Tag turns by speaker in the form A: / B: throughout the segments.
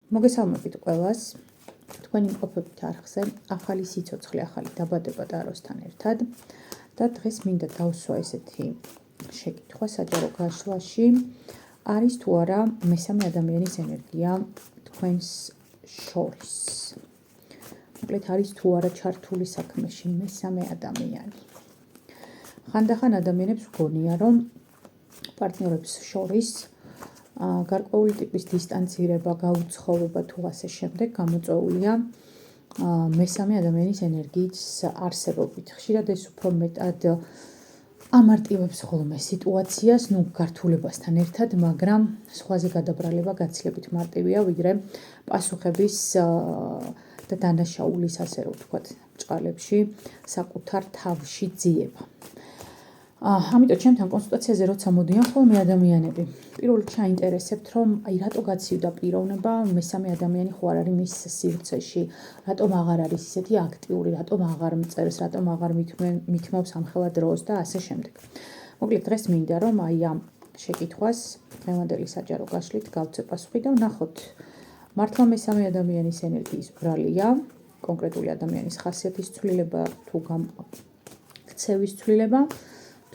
A: მოგესალმებით ყველას. თქვენი მყოფებით არხზე ახალი სიცოცხლე, ახალი დაბადება ტაროსთან ერთად და დღეს მინდა დავსვა ესეთი შეკითხვა საჯარო გაშლაში. არის თუ არა მესამე ადამიანის ენერგია თქვენს შორის? მოკლედ არის თუ არა ჩართული საქმეში მესამე ადამიანი? ხანდახან ადამიანებს გონია, რომ პარტნიორებს შორის გარკვეული ტიპის დისტანცირება, გაუცხოვება თუ ასე შემდეგ გამოწვეულია მესამე ადამიანის ენერგიის არსებობით. ხშირად ეს უფრო მეტად ამარტივებს ხოლმე სიტუაციას, გართულებასთან ერთად, მაგრამ სხვაზე გადაბრალება გაცილებით მარტივია, ვიდრე პასუხების და დანაშაულის, ასე რომ ვთქვათ, ბრჭყალებში საკუთარ თავში ძიება. ამიტომ ჩემთან კონსულტაციაზე როცა მოდიან ხოლმე ადამიანები, პირველ რიგში აინტერესებთ, რომ რატო გაცივდა პიროვნება, მესამე ადამიანი ხო არ არის მის სივრცეში, რატომ აღარ არის ისეთი აქტიური, რატომ აღარ მწერს, რატომ აღარ მითმევს ამხელა დროს და ასე შემდეგ. მოკლედ დღეს მინდა რომ ამ შეკითხვას დღევანდელი საჯარო გაშლით გავცე პასუხი და ვნახოთ, მართლა მესამე ადამიანის ენერგიის ბრალია, კონკრეტული ადამიანის ხასიათის ცვლილება თუ ქცევის ცვლილება,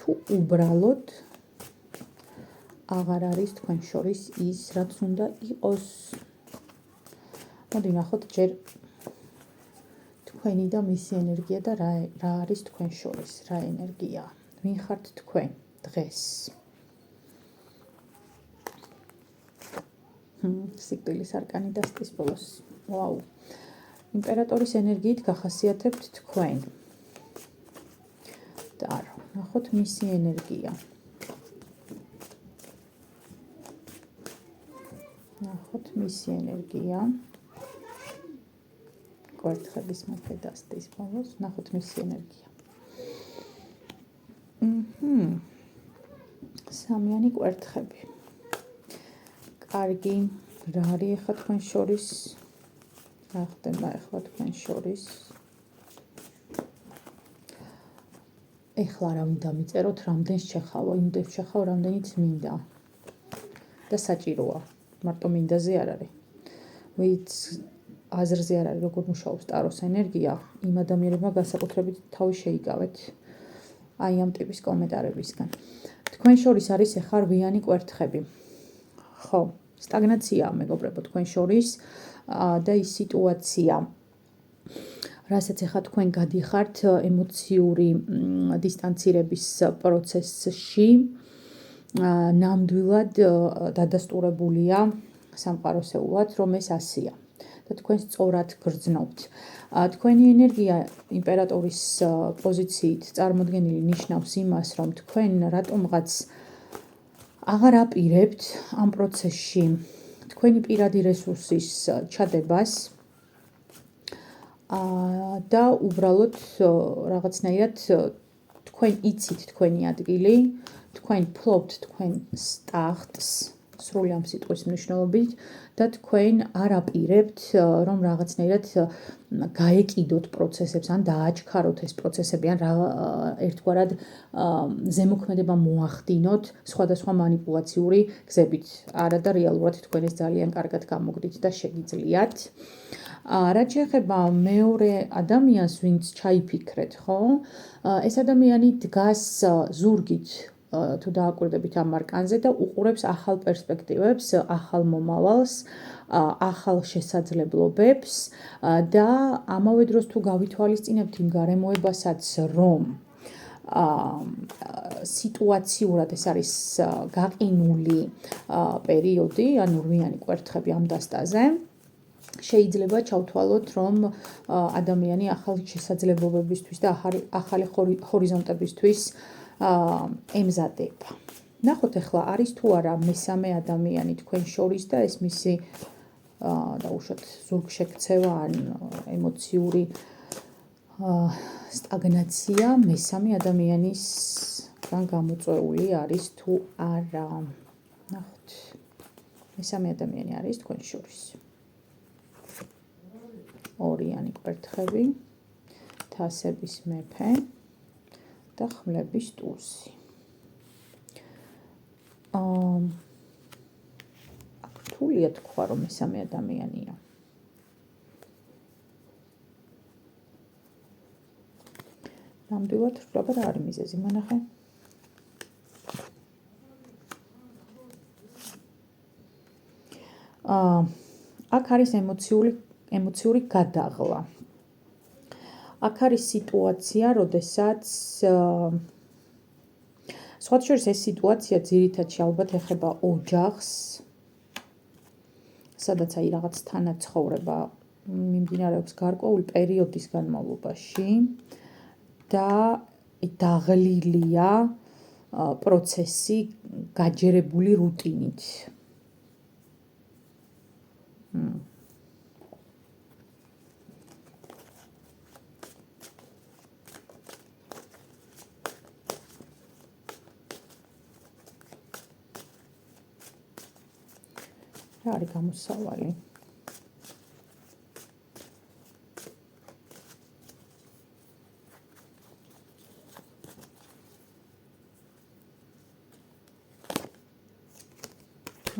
A: თუ უბრალოდ აღარ არის თქვენ შორის ის, რაც უნდა იყოს. მოდი ვნახოთ ჯერ თქვენი და მისი ენერგია და რა არის თქვენ შორის, რა ენერგია. ვინ ხართ თქვენ დღეს? სიკვდილის არკანი დასტის ბოლოს. ვაუ. იმპერატორის ენერგიით გახასიათებთ თქვენ. და ნახოთ მისი ენერგია. ნახოთ მისი ენერგია. კვერთხების მეფე დასტის ბოლოს. ნახოთ მისი ენერგია. სამიანი კვერთხები. კარგი, რა არის ახლა თქვენ შორის? რა ხდება ახლა თქვენ შორის? ეხლა რა უნდა მიწეროთ, რამდენს შეხავო, იმდენს შეხავ, რამდენიც მინდა. და საჭიროა. მარტო მინდაზე არ არის. ვით აზრზე არ არის, როგორ მუშაობს ტაროს ენერგია, იმ ადამიანებმა განსაკუთრებით თავი შეიკავეთ აი ამ ტიპის კომენტარებისგან. თქვენ შორის არის ახლა რვიანი კვერთხები. ხო, სტაგნაციაა მეგობრებო თქვენ შორის და ის სიტუაცია, რასაც ახლა თქვენ გადიხართ ემოციური დისტანცირების პროცესში, ნამდვილად დადასტურებულია სამყაროსეულად, რომ ეს ასია და თქვენ სწორად გრძნობთ. თქვენი ენერგია იმპერატორის პოზიციით წარმოდგენილი ნიშნავს იმას, რომ თქვენ რატომღაც აღარ აპირებთ ამ პროცესში თქვენი პირადი რესურსის ჩადებას და უბრალოდ რაღაცნაირად თქვენ იცით თქვენი ადგილი, თქვენ ფლობთ თქვენს ტახტს, სრული ამ სიტყვის მნიშვნელობით და თქვენ არ აპირებთ, რომ რაღაცნაირად გაეკიდოთ პროცესებს, ან დააჩქაროთ ეს პროცესები, ან ერთგვარად ზემოქმედება მოახდინოთ სხვადასხვა манипуლაციური გზებით. არა და რეალურად თქვენ ეს ძალიან კარგად გამოგდით და შეგიძლიათ. რაც შეეხება მეორე ადამიანს, ვინც ჩაიფიქრეთ, ხო? ეს ადამიანი დგას ზურგით თუ დააკვირდებით ამ არკანზე და უყურებს ახალ პერსპექტივებს, ახალ მომავალს, ახალ შესაძლებლობებს და ამავე დროს თუ გავითვალისწინებთ იმ გარემოებასაც, რომ სიტუაციურად ეს არის გაყინული პერიოდი, ანუ რვიანი კვერთხები ამ დასტაზე, შეიძლება ჩავთვალოთ, რომ ადამიანი ახალი შესაძლებლობებისთვის და ახალი ჰორიზონტებისთვის ემზადება. ნახოთ ახლა არის თუ არა მესამე ადამიანი თქვენ შორის და ეს მისი დაუშვათ ზურგშექცევა ან ემოციური სტაგნაცია მესამე ადამიანისგან გამოწვეული არის თუ არა. ნახოთ. მესამე ადამიანი არის თქვენ შორის. ორიანი კვერთხები, თასების მეფე და ხმლების ტურსი. აქ თუ რთულია თქვა, რომ მესამე ადამიანია. ნამდვილად რთულობა რა არის მიზეზი, მონახე. აქ არის ემოციური გადაღლა. აქ არის სიტუაცია, როდესაც სხვათა შორის ეს სიტუაცია ძირითადში ალბათ ეხება ოჯახს, სადაც აი რაღაც თანაცხოვრება მიმდინარეობს გარკვეული პერიოდის განმავლობაში და დაღლილია პროცესი გაჯერებული რუტინით. რა არის გამოსავალი?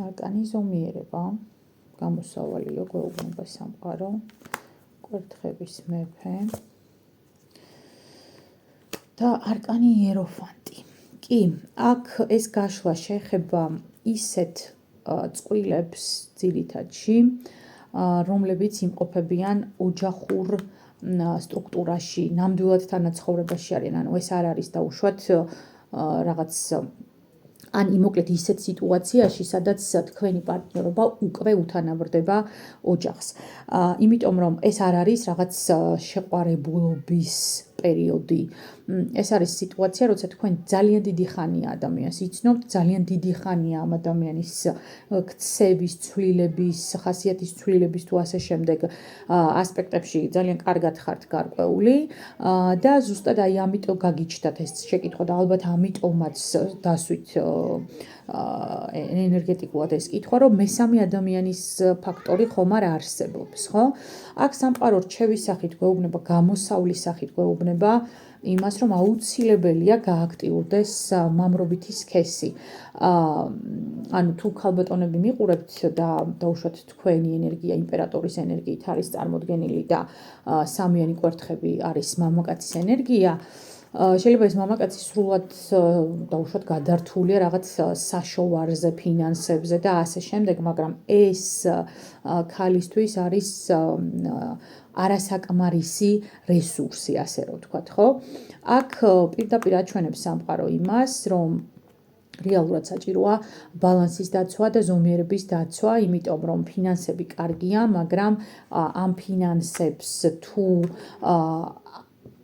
A: არკანი ზომიერება, გამოსავალიო, გვეუბნება სამყარო, კვერთხების მეფე და არკანი იეროფანტი. კი, აქ ეს გაშლა შეეხება ისეთ წყვილებს ძირითადში, რომლებიც იმყოფებიან ოჯახურ სტრუქტურაში, ნამდვილად თანაცხოვრებაში არიან, ანუ ეს არ არის დაუშვათ რაღაც ან იმოკლედ ისეთ სიტუაციაში, სადაც თქვენი პარტნიორობა უკვე უთანაბრდება ოჯახს. იმიტომ რომ ეს არ არის რაღაც შეყვარებულობის პერიოდი. ეს არის სიტუაცია, როცა თქვენ ძალიან დიდი ხანია ადამიანს იცნობთ, ძალიან დიდი ხანია ამ ადამიანის ქცევის, ცვლილების, ხასიათის ცვლილების თუ ასე შემდეგ ასპექტებში ძალიან კარგად ხართ გარკვეული და ზუსტად აი ამიტომ გაგიჩნდათ ეს შეკითხვა და ალბათ ამიტომაც დასვით ენერგეტიკულად ეს კითხვა, რომ მესამე ადამიანის ფაქტორი ხომ არ არსებობს, ხო? აქ სამყარო რჩევის სახით გვეუბნება, გამოსავლის სახით გვეუბნება იმას, რომ აუცილებელია გააქტიურდეს მამრობითი სქესი. ანუ თუ ქალბატონები მიყურებთ და დაუშვათ თქვენი ენერგია იმპერატორის ენერგიით არის წარმოდგენილი და სამიანი კვერთხები არის მამაკაცის ენერგია, შეიძლება ეს მამაკაცი სრულად დაუშვათ გადართულია რაღაც საშოვარზე, ფინანსებზე და ასე შემდეგ, მაგრამ ეს ქალისთვის არის არასაკმარისი რესურსი, ასე რომ ვთქვათ, ხო? აქ პირდაპირ აჩვენებს სამყარო იმას, რომ რეალურად საჭიროა ბალანსის დაცვა და ზომიერების დაცვა, იმიტომ რომ ფინანსები კარგია, მაგრამ ამ ფინანსებს თუ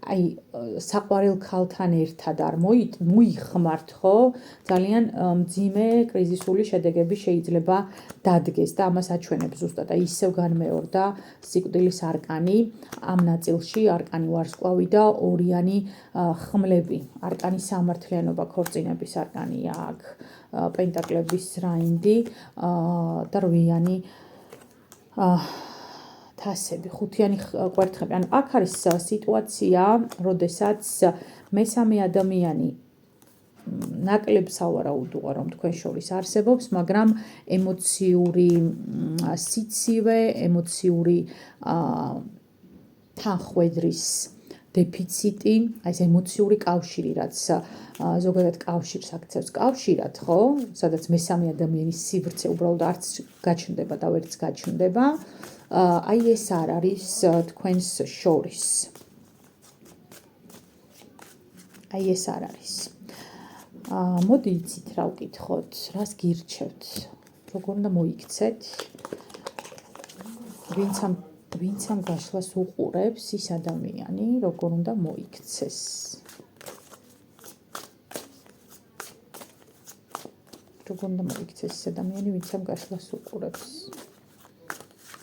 A: აი საყვარელ ქალთან ერთად არ მოიხმართ, ხო? ძალიან მძიმე კრიზისული შედეგები შეიძლება დადგეს და ამას აჩვენებს ზუსტად. აი ისევ განმეორდა სიკვდილის არკანი, ამ ნაწილში არკანი ვარსკვლავი და ორიანი ხმლები. არკანი სამართლიანობა, ქორწინების არკანია აქ, პენტაკლების რაინდი და რვიანი თასები, ხუთიანი კვერთხები. ანუ აქ არის სიტუაცია, როდესაც მესამე ადამიანი ნაკლებ სავარაუდოა, რომ თქვენ შორის არსებობს, მაგრამ ემოციური სიცივე, ემოციური თანხwebdriver დეფიციტი, აი ეს ემოციური კავშირი, რაც ზოგადად კავშირს აქცევს კავშირად, ხო? სადაც მესამე ადამიანის სივრცე უბრალოდ არც გაჩნდება და ვერც გაჩნდება. აი ეს არ არის თქვენს შორის. აი ეს არ არის. მოდი იცით რა ვკითხოთ, რას გირჩევთ, როგორ უნდა მოიქცეთ, ვინც ამ გაშლას უყურებს, ის ადამიანი როგორ უნდა მოიქცეს. როგორ უნდა მოიქცეს ეს ადამიანი, ვინც ამ გაშლას უყურებს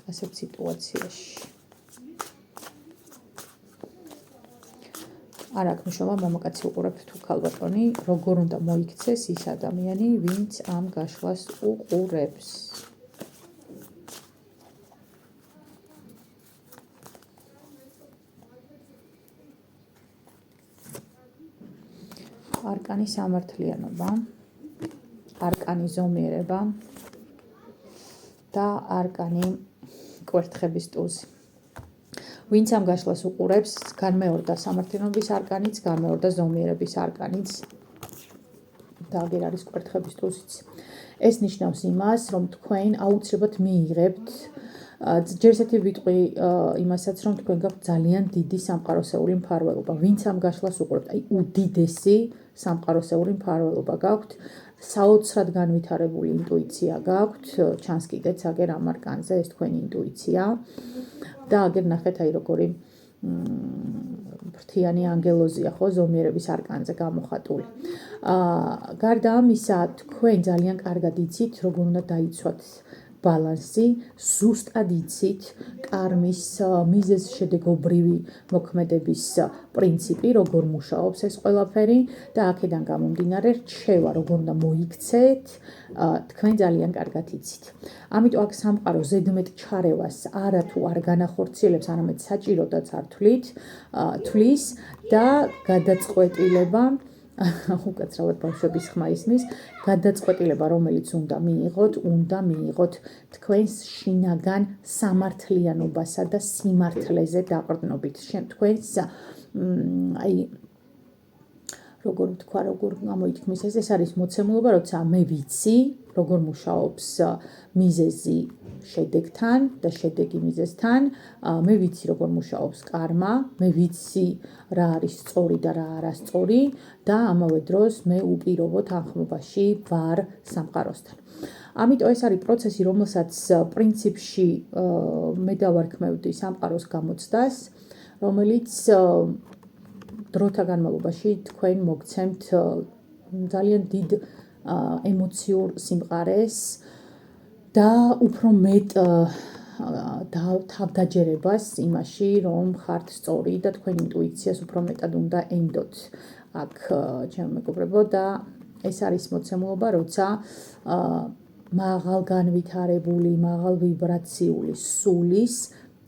A: ასეთ სიტუაციაში. არ აქვს მნიშვნელობა მამაკაცი უყურებს თუ ქალბატონი, როგორ უნდა მოიქცეს ის ადამიანი, ვინც ამ გაშლას უყურებს. არკანი სამართლიანობა, არკანი ზომიერება და არკანი კვერთხების ტუზი. ვინც ამ გაშლას უყურებს, განმეორდა სამართლიანობის არკანიც, განმეორდა ზომიერების არკანიც და აგერ არის კვერთხების ტუზიც. ეს ნიშნავს იმას, რომ თქვენ აუცილებლად მიიღებთ ჯერ ესეთი ვიტყვი იმასაც, რომ თქვენ გაქვთ ძალიან დიდი სამყაროსეული მფარველობა. ვინც ამ გაშლას უყურებთ, აი უდიდესი სამყაროსეული მფარველობა გაქვთ, საოცრად განვითარებული ინტუიცია გაქვთ, ჩანს კიდეც აგერ ამ არკანზე ეს თქვენი ინტუიცია და აგერ ნახეთ აი როგორი ფრთიანი ანგელოზია ხო ზომიერების არკანზე გამოხატული. გარდა ამისა, თქვენ ძალიან კარგად იცით, როგორ უნდა დაიცვათ ბალანსი, ზუსტად იცით კარმის მიზეზშედეგობრივი მოქმედების პრინციპი, როგორ მუშაობს ეს ყველაფერი და აქედან გამომდინარე რჩევა, როგორ უნდა მოიქცეთ, თქვენ ძალიან კარგად იცით. ამიტომ აქ სამყარო ზედმეტ ჩარევას არათუ არ განახორციელებს, არამედ საჭიროდაც არ თვლის და გადაწყვეტილება უკაცრავად ბავშვების ხმა ისმის, გადაწყვეტილება, რომელიც უნდა მიიღოთ თქვენს შინაგან სამართლიანობასა და სიმართლეზე დაყრდნობით. თქვენს აი როგორ ვთქვა, როგორ გამოითქმის ეს არის მოცემულობა, როცა მე ვიცი, როგორ მუშაობს მიზეზი შედეგთან და შედეგი მიზეზთან, მე ვიცი, როგორ მუშაობს კარმა, მე ვიცი, რა არის სწორი და რა არასწორი და ამავე დროს მე უპირობოდ ანხმობაში ვარ სამყაროსთან. ამიტომ ეს არის პროცესი, რომელსაც პრინციპში მე დავარქმევდი სამყაროს გამოცდას, რომელიც დროთა განმავლობაში თქვენ მოგცემთ ძალიან დიდ ემოციურ სიმყარეს და უფრო მეტ თავდაჯერებას იმაში, რომ ხართ სწორი და თქვენ ინტუიციას უფრო მეტად უნდა ენდოთ. აქ ჩემო მეგობრებო და ეს არის მოცემულობა, როცა მაღალ განვითარებული, მაღალ ვიბრაციული სულის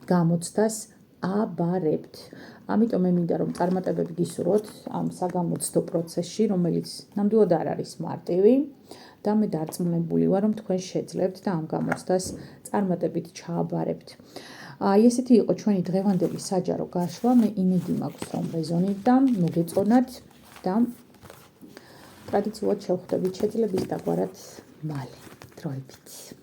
A: გამოცდას აბარებთ. ამიტომ მე მინდა რომ წარმატებები გისურვოთ ამ საგამოცდო პროცესში, რომელიც ნამდვილად არ არის მარტივი და მე დარწმუნებული ვარ, რომ თქვენ შეძლებთ და ამ გამოცდას წარმატებით ჩააბარებთ. ესეთი იყო ჩვენი დღევანდელი საჯარო გაშლა, მე იმედი მაქვს, რომ რეზონირდა, მოგეწონათ და ტრადიციულად შევხვდებით შეძლების დაგვარად მალე, დროებით.